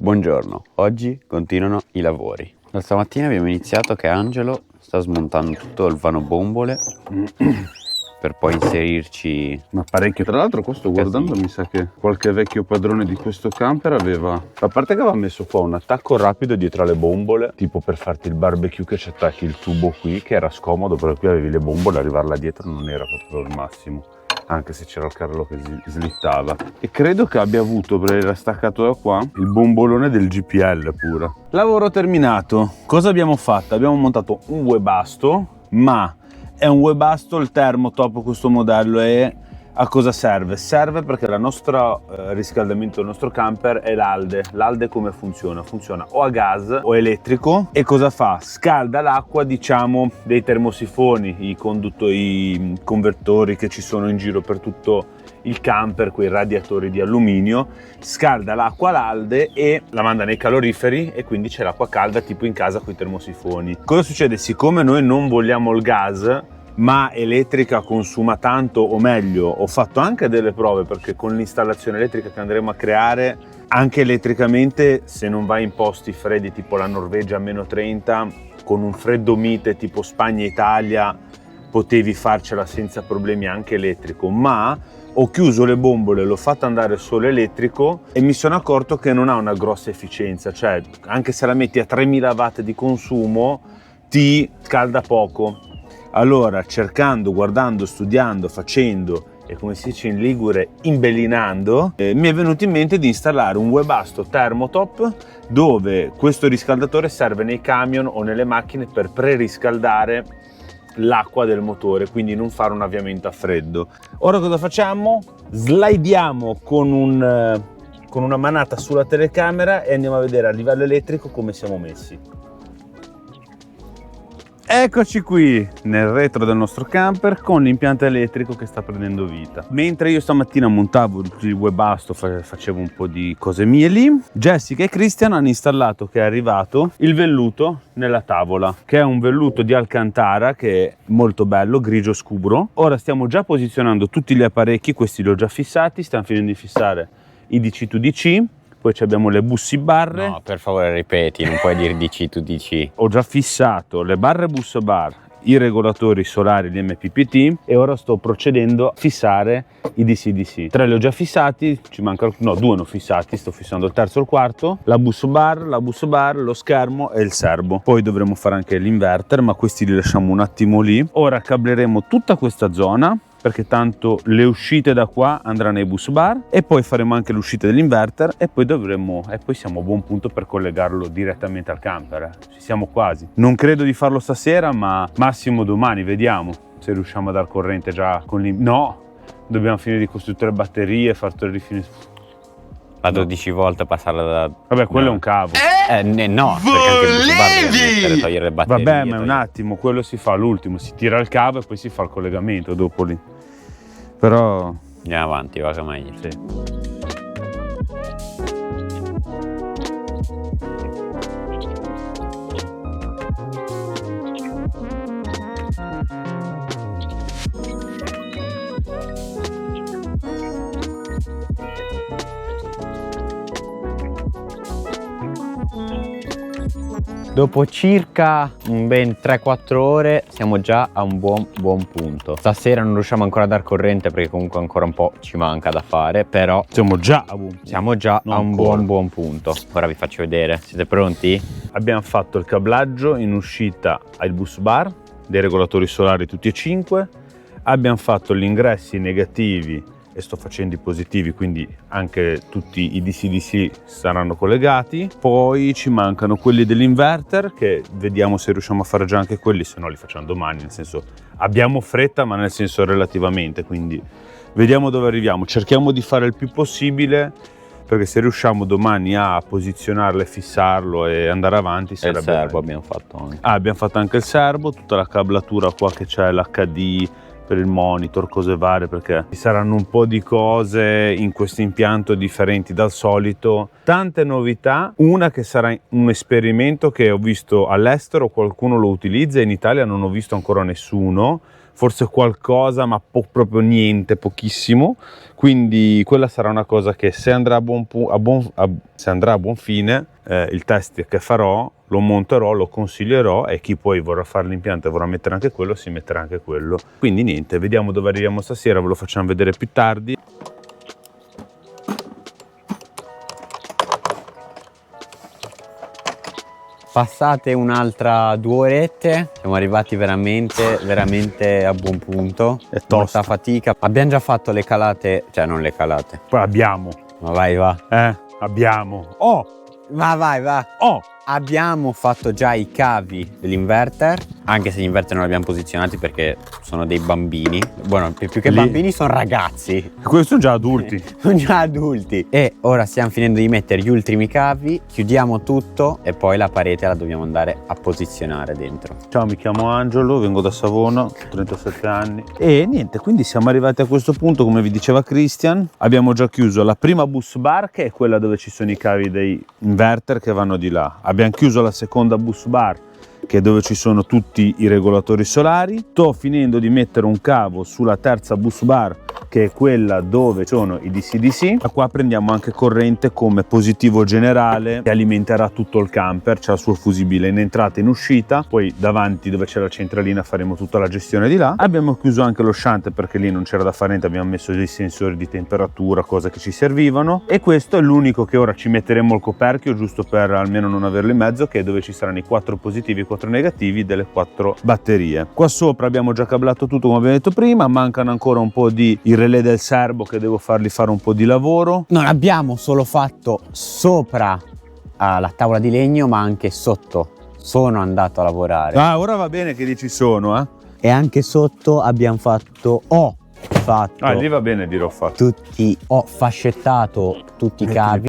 Buongiorno, oggi continuano i lavori. Da stamattina abbiamo iniziato che Angelo sta smontando tutto il vano bombole per poi inserirci... Ma parecchio. Tra l'altro qua sto guardando, mi sa che qualche vecchio padrone di questo camper aveva, a parte che aveva messo qua un attacco rapido dietro alle bombole, tipo per farti il barbecue che ci attacchi il tubo qui, che era scomodo perché qui avevi le bombole, arrivarla dietro non era proprio il massimo, anche se c'era il carrello che slittava. E credo che abbia avuto, perché era staccato da qua, il bombolone del GPL pure. Lavoro terminato. Cosa abbiamo fatto? Abbiamo montato un webasto, ma è un webasto il Thermotop questo modello. E a cosa serve? Serve perché il nostro riscaldamento del nostro camper è l'Alde. L'Alde come funziona? Funziona o a gas o elettrico. E cosa fa? Scalda l'acqua, diciamo, dei termosifoni, i convertori che ci sono in giro per tutto il camper, quei radiatori di alluminio, scalda l'acqua all'Alde e la manda nei caloriferi e quindi c'è l'acqua calda tipo in casa con i termosifoni. Cosa succede? Siccome noi non vogliamo il gas, ma elettrica consuma tanto, o meglio, ho fatto anche delle prove perché con l'installazione elettrica che andremo a creare, anche elettricamente, se non vai in posti freddi tipo la Norvegia a -30, con un freddo mite tipo Spagna e Italia, potevi farcela senza problemi anche elettrico, ma ho chiuso le bombole, l'ho fatto andare solo elettrico e mi sono accorto che non ha una grossa efficienza, cioè anche se la metti a 3000 watt di consumo ti scalda poco. Allora, cercando, guardando, studiando, facendo e, come si dice in ligure, imbellinando, mi è venuto in mente di installare un webasto Thermotop dove questo riscaldatore serve nei camion o nelle macchine per preriscaldare l'acqua del motore, quindi non fare un avviamento a freddo. Ora cosa facciamo? Slidiamo con una manata sulla telecamera e andiamo a vedere a livello elettrico come siamo messi. Eccoci qui nel retro del nostro camper con l'impianto elettrico che sta prendendo vita. Mentre io stamattina montavo il webasto, facevo un po' di cose mie lì, Jessica e Christian hanno installato, che è arrivato, il velluto nella tavola, che è un velluto di Alcantara che è molto bello, grigio scuro. Ora stiamo già posizionando tutti gli apparecchi, questi li ho già fissati, stiamo finendo di fissare i DC2DC. Poi abbiamo le bussi barre. No, per favore ripeti, non puoi dire DC to DC. Ho già fissato le barre bus bar, i regolatori solari, gli MPPT, e ora sto procedendo a fissare i DC-DC. 3 li ho già fissati, ci mancano, no, 2 ne ho fissati, sto fissando il terzo e il quarto, la bus bar, lo schermo e il serbo. Poi dovremo fare anche l'inverter, ma questi li lasciamo un attimo lì. Ora cableremo tutta questa zona, perché tanto le uscite da qua andranno nei bus bar e poi faremo anche l'uscita dell'inverter e poi siamo a buon punto per collegarlo direttamente al camper. Ci siamo quasi. Non credo di farlo stasera, ma massimo domani, vediamo se riusciamo a dar corrente già con no, dobbiamo finire di costruire le batterie, far tutto il rifinimento. La 12 volte passarla da... Vabbè, quello è un cavo. No, perché anche il bus bar deve mettere, togliere le batterie. Vabbè, ma è un attimo, quello si fa l'ultimo, si tira il cavo e poi si fa il collegamento dopo lì. Però andiamo avanti, va che meglio. Sì. Dopo circa ben 3-4 ore siamo già a un buon punto. Stasera non riusciamo ancora a dar corrente perché comunque ancora un po' ci manca da fare, però siamo già a un buon punto. Ora vi faccio vedere, siete pronti? Abbiamo fatto il cablaggio in uscita al bus bar, dei regolatori solari tutti e 5, abbiamo fatto gli ingressi negativi e sto facendo i positivi, quindi anche tutti i DC-DC saranno collegati. Poi ci mancano quelli dell'inverter, che vediamo se riusciamo a fare già anche quelli, se no li facciamo domani, nel senso abbiamo fretta, ma nel senso relativamente, quindi vediamo dove arriviamo. Cerchiamo di fare il più possibile, perché se riusciamo domani a posizionarlo e fissarlo e andare avanti sarebbe... il serbo abbiamo fatto anche. Abbiamo fatto anche il serbo, tutta la cablatura qua che c'è, l'HD per il monitor, cose varie, perché ci saranno un po' di cose in questo impianto differenti dal solito, tante novità. Una che sarà un esperimento che ho visto all'estero, qualcuno lo utilizza, in Italia non ho visto ancora nessuno, forse qualcosa, ma proprio niente, pochissimo. Quindi quella sarà una cosa che se andrà a buon fine, il test che farò lo monterò, lo consiglierò, e chi poi vorrà fare l'impianto e vorrà mettere anche quello si metterà anche quello. Quindi niente, vediamo dove arriviamo stasera, ve lo facciamo vedere più tardi. Passate un'altra 2 orette, siamo arrivati veramente a buon punto. È tosta. Molta fatica. Abbiamo già fatto le calate, cioè non le calate. Poi abbiamo. Ma vai, va. Abbiamo. Oh! Vai. Oh! Abbiamo fatto già i cavi dell'inverter, anche se gli inverter non li abbiamo posizionati perché sono dei bambini. Bueno, più che bambini sono ragazzi. Questi sono già adulti. Sono già adulti. E ora stiamo finendo di mettere gli ultimi cavi, chiudiamo tutto e poi la parete la dobbiamo andare a posizionare dentro. Ciao, mi chiamo Angelo, vengo da Savona, ho 37 anni. E niente, quindi siamo arrivati a questo punto, come vi diceva Christian. Abbiamo già chiuso la prima bus bar, che è quella dove ci sono i cavi dei inverter che vanno di là. Abbiamo chiuso la seconda bus bar, che è dove ci sono tutti i regolatori solari. Sto finendo di mettere un cavo sulla terza bus bar, che è quella dove sono i DC-DC. Da qua prendiamo anche corrente come positivo generale che alimenterà tutto il camper, c'è il suo fusibile in entrata e in uscita. Poi davanti dove c'è la centralina faremo tutta la gestione di là. Abbiamo chiuso anche lo shunt perché lì non c'era da fare niente, abbiamo messo dei sensori di temperatura, cose che ci servivano, e questo è l'unico che ora ci metteremo il coperchio giusto per almeno non averlo in mezzo, che è dove ci saranno i 4 positivi e i 4 negativi delle 4 batterie. Qua sopra abbiamo già cablato tutto come abbiamo detto prima, mancano ancora un po' di il relè del serbo che devo fargli fare un po' di lavoro. Non abbiamo solo fatto sopra la tavola di legno, ma anche sotto. Sono andato a lavorare. Ah, ora va bene che dici sono, eh? E anche sotto abbiamo fatto. Ho lì va bene dire ho fatto. Ho fascettato tutti i cavi.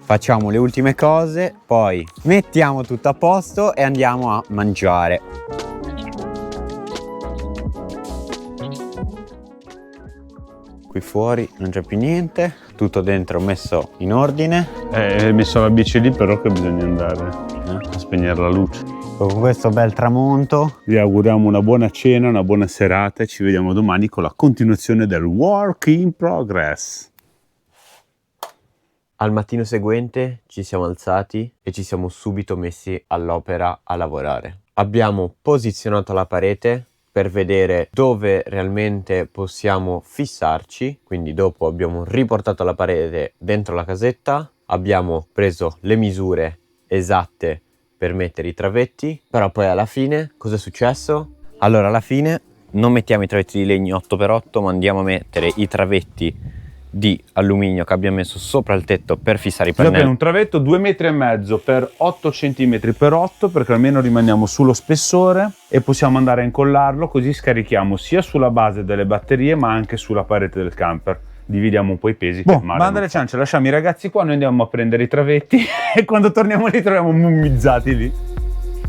Facciamo le ultime cose, poi mettiamo tutto a posto e andiamo a mangiare. Qui fuori non c'è più niente, tutto dentro messo in ordine. Hai messo la bici lì, però che bisogna andare a spegnere la luce. Con questo bel tramonto Vi auguriamo una buona cena, una buona serata e ci vediamo domani con la continuazione del Work in Progress. Al mattino seguente ci siamo alzati e ci siamo subito messi all'opera a lavorare. Abbiamo posizionato la parete per vedere dove realmente possiamo fissarci, quindi dopo abbiamo riportato la parete dentro la casetta, abbiamo preso le misure esatte per mettere i travetti, però poi alla fine cosa è successo? Allora alla fine non mettiamo i travetti di legno 8x8, ma andiamo a mettere i travetti di alluminio che abbiamo messo sopra il tetto per fissare i pannelli. Abbiamo un travetto 2,5 m per 8 cm per 8, perché almeno rimaniamo sullo spessore e possiamo andare a incollarlo, così scarichiamo sia sulla base delle batterie ma anche sulla parete del camper. Dividiamo un po' i pesi. Banda alle ciance, lasciamo i ragazzi qua, noi andiamo a prendere i travetti e quando torniamo li troviamo mummizzati lì.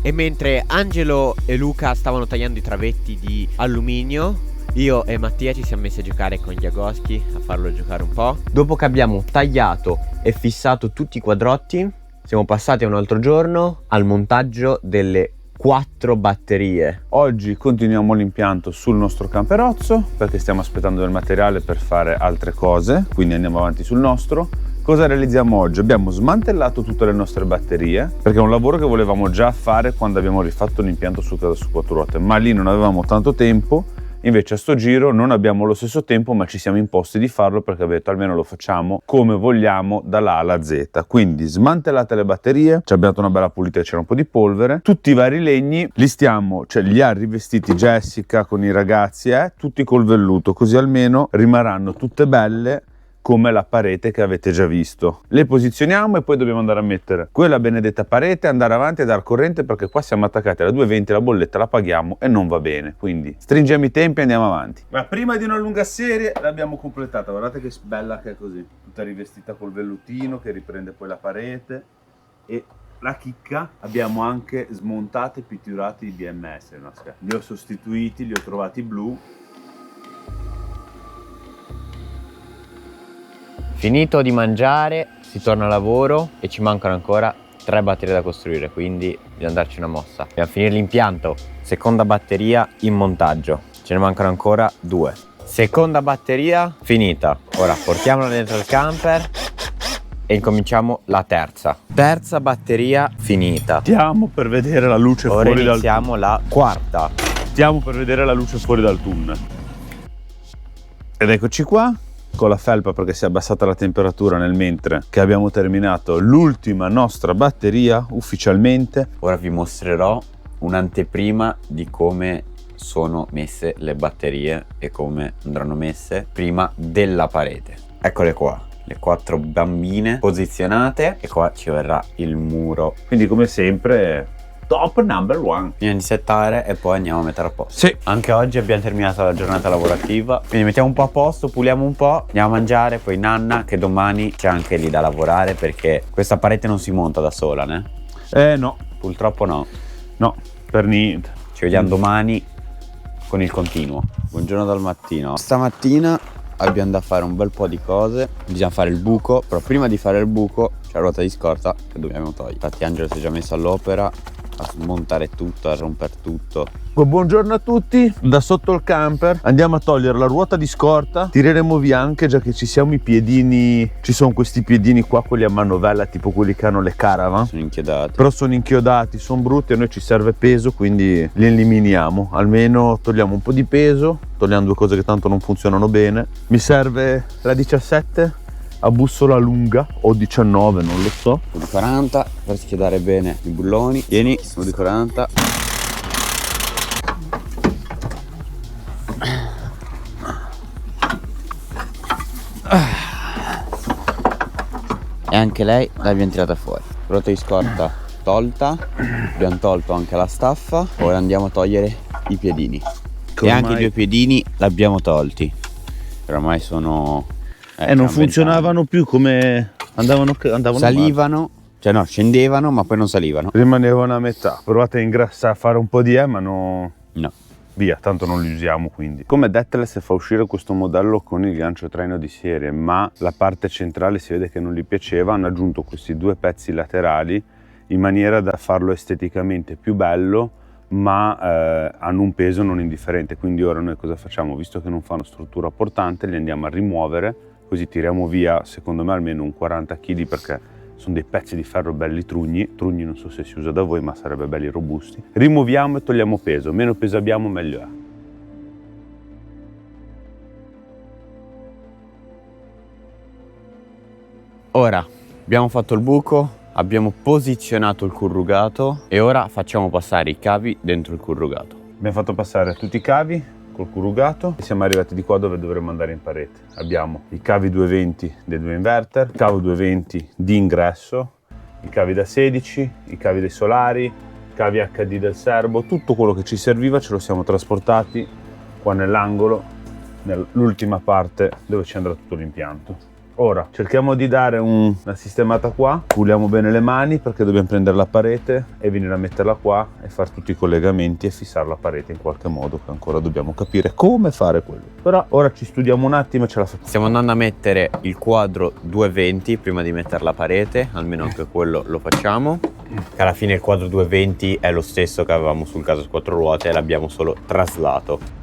E mentre Angelo e Luca stavano tagliando i travetti di alluminio, io e Mattia ci siamo messi a giocare con Jagoschi, a farlo giocare un po'. Dopo che abbiamo tagliato e fissato tutti i quadrotti, siamo passati a un altro giorno al montaggio delle 4 batterie. Oggi continuiamo l'impianto sul nostro camperozzo perché stiamo aspettando del materiale per fare altre cose, quindi andiamo avanti sul nostro. Cosa realizziamo oggi? Abbiamo smantellato tutte le nostre batterie perché è un lavoro che volevamo già fare quando abbiamo rifatto l'impianto su casa su 4 ruote, ma lì non avevamo tanto tempo. Invece a sto giro non abbiamo lo stesso tempo, ma ci siamo imposti di farlo perché abbiamo detto almeno lo facciamo come vogliamo dalla A alla Z. Quindi smantellate le batterie, ci abbiamo dato una bella pulita e c'era un po' di polvere, tutti i vari legni li ha rivestiti Jessica con i ragazzi, tutti col velluto, così almeno rimarranno tutte belle come la parete che avete già visto. Le posizioniamo e poi dobbiamo andare a mettere quella benedetta parete, andare avanti e dar corrente perché qua siamo attaccati alla 220, la bolletta la paghiamo e non va bene, quindi stringiamo i tempi e andiamo avanti. Ma prima di una lunga serie l'abbiamo completata, guardate che bella che è così, tutta rivestita col vellutino che riprende poi la parete. E la chicca, abbiamo anche smontato e piturato i BMS, li ho sostituiti, li ho trovati blu. Finito di mangiare, si torna a lavoro e ci mancano ancora 3 batterie da costruire, quindi bisogna darci una mossa. Dobbiamo finire l'impianto. Seconda batteria in montaggio. Ce ne mancano ancora 2. Seconda batteria finita. Ora portiamola dentro il camper e incominciamo la terza. Terza batteria finita. Stiamo per vedere la luce Ora fuori dal iniziamo la quarta. Stiamo per vedere la luce fuori dal tunnel. Ed eccoci qua con la felpa perché si è abbassata la temperatura nel mentre che abbiamo terminato l'ultima nostra batteria ufficialmente. Ora vi mostrerò un'anteprima di come sono messe le batterie e come andranno messe prima della parete. Eccole qua, le 4 bambine posizionate e qua ci verrà il muro. Quindi come sempre top number 1. Bisogna di settare e poi andiamo a mettere a posto. Sì. Anche oggi abbiamo terminato la giornata lavorativa, quindi mettiamo un po' a posto, puliamo un po', andiamo a mangiare, poi nanna che domani c'è anche lì da lavorare perché questa parete non si monta da sola, né? No. Purtroppo no. No, per niente. Ci vediamo domani con il continuo. Buongiorno dal mattino. Stamattina abbiamo da fare un bel po' di cose. Bisogna fare il buco, però prima di fare il buco c'è la ruota di scorta che dobbiamo togliere. Infatti Angelo si è già messo all'opera a smontare tutto, a rompere tutto. Buongiorno a tutti, da sotto il camper andiamo a togliere la ruota di scorta, tireremo via anche, già che ci siamo i piedini, ci sono questi piedini qua, quelli a manovella, tipo quelli che hanno le caravan. Sono inchiodati. Però sono inchiodati, sono brutti, a noi ci serve peso, quindi li eliminiamo, almeno togliamo un po' di peso, togliamo 2 cose che tanto non funzionano bene. Mi serve la 17 a bussola lunga o 19, non lo so. 1,40 per schiodare bene i bulloni. Vieni, 1,40. E anche lei l'abbiamo tirata fuori. Ruota di scorta tolta, abbiamo tolto anche la staffa. Ora andiamo a togliere i piedini. E anche i 2 piedini l'abbiamo tolti. Ormai sono non funzionavano più come andavano salivano, cioè no, scendevano ma poi non salivano. Rimanevano a metà. Provate a ingrassare, a fare un po' di ma no. Via, tanto non li usiamo quindi. Come Detlef fa uscire questo modello con il gancio traino di serie, ma la parte centrale si vede che non gli piaceva, hanno aggiunto questi 2 pezzi laterali in maniera da farlo esteticamente più bello, ma hanno un peso non indifferente. Quindi ora noi cosa facciamo? Visto che non fanno struttura portante, li andiamo a rimuovere, così tiriamo via secondo me almeno un 40 kg, perché sono dei pezzi di ferro belli trugni non so se si usa da voi, ma sarebbe belli robusti. Rimuoviamo e togliamo peso, meno peso abbiamo meglio è. Ora abbiamo fatto il buco, abbiamo posizionato il corrugato e ora facciamo passare i cavi dentro il corrugato. Abbiamo fatto passare tutti i cavi col corrugato e siamo arrivati di qua dove dovremmo andare in parete. Abbiamo i cavi 220 dei 2 inverter, il cavo 220 di ingresso, i cavi da 16, i cavi dei solari, i cavi HD del serbo, tutto quello che ci serviva ce lo siamo trasportati qua nell'angolo, nell'ultima parte dove ci andrà tutto l'impianto. Ora cerchiamo di dare una sistemata qua, puliamo bene le mani perché dobbiamo prendere la parete e venire a metterla qua e fare tutti i collegamenti e fissare la parete in qualche modo, che ancora dobbiamo capire come fare quello. Però ora ci studiamo un attimo e ce la facciamo. Stiamo andando a mettere il quadro 220 prima di mettere la parete, almeno anche quello lo facciamo. Che alla fine il quadro 220 è lo stesso che avevamo sul Casos 4 ruote e l'abbiamo solo traslato.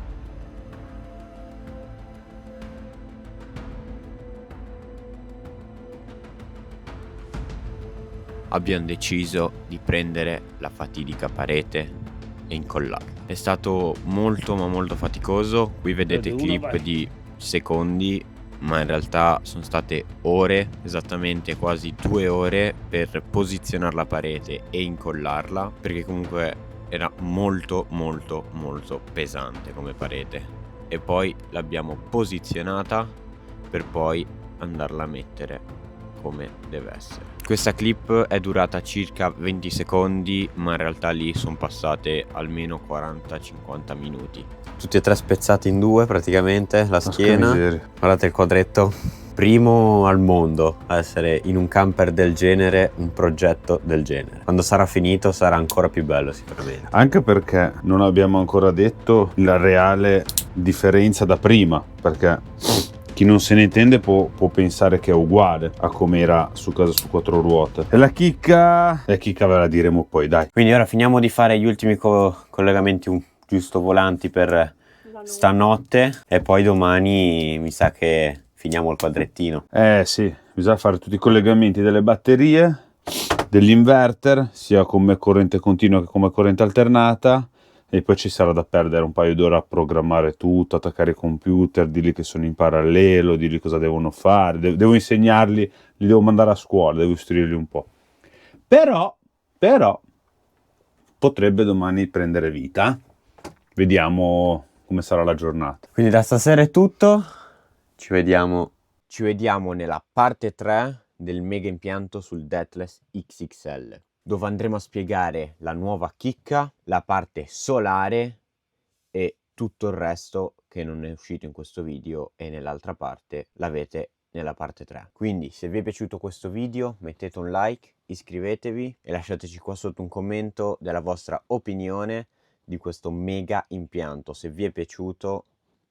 Abbiamo deciso di prendere la fatidica parete e incollarla. È stato molto ma molto faticoso. Qui vedete clip di secondi, ma in realtà sono state ore, esattamente quasi 2 ore per posizionare la parete e incollarla, perché comunque era molto molto molto pesante come parete. E poi l'abbiamo posizionata per poi andarla a mettere come deve essere. Questa clip è durata circa 20 secondi, ma in realtà lì sono passate almeno 40-50 minuti. Tutti e 3 spezzati in 2 praticamente, la schiena. Guardate il quadretto. Primo al mondo a essere in un camper del genere, un progetto del genere. Quando sarà finito sarà ancora più bello sicuramente. Anche perché non abbiamo ancora detto la reale differenza da prima, perché Chi non se ne intende può pensare che è uguale a come era su casa su 4 ruote. E la chicca ve la diremo poi, dai. Quindi ora finiamo di fare gli ultimi collegamenti giusto volanti per stanotte e poi domani mi sa che finiamo il quadrettino. Sì, bisogna fare tutti i collegamenti delle batterie, dell'inverter, sia come corrente continua che come corrente alternata, e poi ci sarà da perdere un paio d'ore a programmare tutto, attaccare i computer, dirgli che sono in parallelo, dirgli cosa devono fare, devo insegnarli, li devo mandare a scuola, devo istruirli un po'. Però potrebbe domani prendere vita. Vediamo come sarà la giornata. Quindi da stasera è tutto, ci vediamo nella parte 3 del mega impianto sul Deathless XXL, dove andremo a spiegare la nuova chicca, la parte solare e tutto il resto che non è uscito in questo video, e nell'altra parte l'avete nella parte 3. Quindi se vi è piaciuto questo video mettete un like, iscrivetevi e lasciateci qua sotto un commento della vostra opinione di questo mega impianto, se vi è piaciuto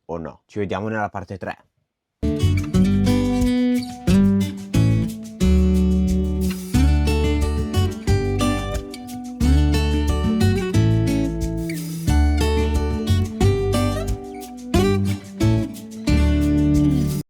o no. Ci vediamo nella parte 3.